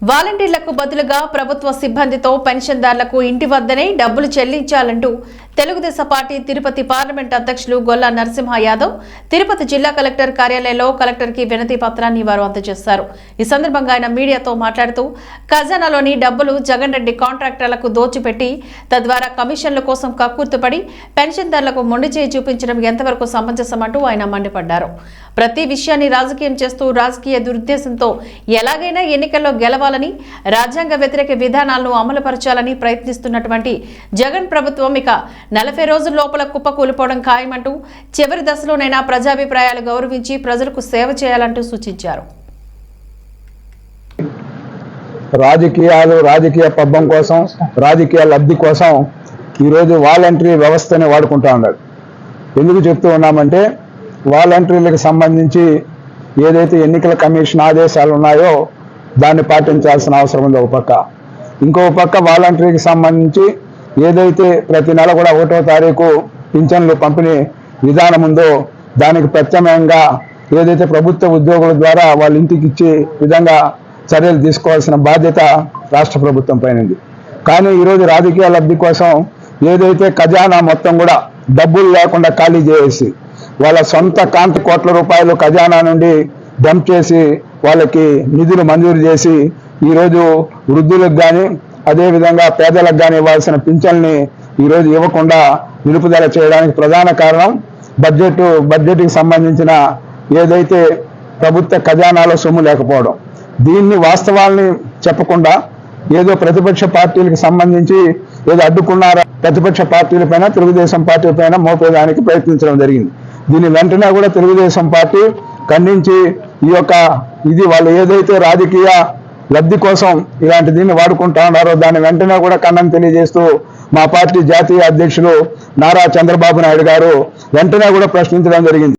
వాలంటీర్లకు బదులుగా ప్రభుత్వ సిబ్బందితో పెన్షన్దారులకు ఇంటి వద్దనే డబ్బులు చెల్లించాలంటూ తెలుగుదేశం పార్టీ తిరుపతి పార్లమెంట్ అధ్యక్షులు గొల్లా నరసింహ యాదవ్ తిరుపతి జిల్లా కలెక్టర్ కార్యాలయంలో కలెక్టర్కి వినతి పత్రాన్ని వారు అందజేశారు. ఈ సందర్భంగా ఆయన మీడియాతో మాట్లాడుతూ ఖజానాలోని డబ్బులు జగన్ రెడ్డి కాంట్రాక్టర్లకు దోచిపెట్టి తద్వారా కమిషన్ల కోసం కక్కుర్తుపడి పెన్షన్దారులకు మొండి చేయి చూపించడం ఎంతవరకు సమంజసమంటూ ఆయన మండిపడ్డారు. ప్రతి విషయాన్ని రాజకీయం చేస్తూ రాజకీయ దురుద్దేశంతో ఎలాగైనా ఎన్నికల్లో గెలవాలని రాజ్యాంగ వ్యతిరేక విధానాలను అమలుపరచాలని ప్రయత్నిస్తున్నటువంటి జగన్ ప్రభుత్వం ఇక 40 రోజుల లోపల కుప్పకూలిపోవడం ఖాయమంటూ చివరి దశలోనైనా ప్రజాభిప్రాయాలు గౌరవించి ప్రజలకు సేవ చేయాలంటూ సూచించారు. రాజకీయ పబ్బం కోసం రాజకీయ లబ్ధి కోసం ఈరోజు వాలంటరీ వ్యవస్థని వాడుకుంటా ఉన్నారు. ఎందుకు చెప్తూ ఉన్నామంటే వాలంటీర్లకు సంబంధించి ఏదైతే ఎన్నికల కమిషన్ ఆదేశాలు ఉన్నాయో దాన్ని పాటించాల్సిన అవసరం ఉంది ఒక పక్క. ఇంకో పక్క వాలంటీర్కి సంబంధించి ఏదైతే ప్రతి నెల కూడా 1వ తారీఖు పింఛన్లు పంపిణీ విధానం ఉందో దానికి ప్రత్యామ్నాయంగా ఏదైతే ప్రభుత్వ ఉద్యోగుల ద్వారా వాళ్ళ ఇంటికి ఇచ్చే విధంగా చర్యలు తీసుకోవాల్సిన బాధ్యత రాష్ట్ర ప్రభుత్వం పైన ఉంది. కానీ ఈరోజు రాజకీయ లబ్ధి కోసం ఏదైతే ఖజానా మొత్తం కూడా డబ్బులు లేకుండా ఖాళీ చేసి వాళ్ళ సొంత కోట్ల రూపాయలు ఖజానా నుండి డంప్ చేసి వాళ్ళకి నిధులు మంజూరు చేసి ఈరోజు వృద్ధులకు కానీ అదేవిధంగా పేదలకు కానీ ఇవ్వాల్సిన పింఛన్ని ఈరోజు ఇవ్వకుండా నిలుపుదల చేయడానికి ప్రధాన కారణం బడ్జెట్కి సంబంధించిన ఏదైతే ప్రభుత్వ ఖజానాలో సొమ్ము లేకపోవడం. దీన్ని వాస్తవాల్ని చెప్పకుండా ఏదో ప్రతిపక్ష పార్టీలకు సంబంధించి ఏదో అడ్డుకున్నారా ప్రతిపక్ష పార్టీలపైన తెలుగుదేశం పార్టీ పైన మోపేదానికి ప్రయత్నించడం జరిగింది. దీన్ని వెంటనే కూడా తెలుగుదేశం పార్టీ ఖండించి ఇది వాళ్ళు ఏదైతే రాజకీయ లబ్ధి కోసం ఇలాంటి దీన్ని వాడుకుంటా ఉన్నారో దాన్ని వెంటనే కూడా ఖండన తెలియజేస్తూ మా పార్టీ జాతీయ అధ్యక్షులు నారా చంద్రబాబు నాయుడు గారు వెంటనే కూడా ప్రశ్నించడం జరిగింది.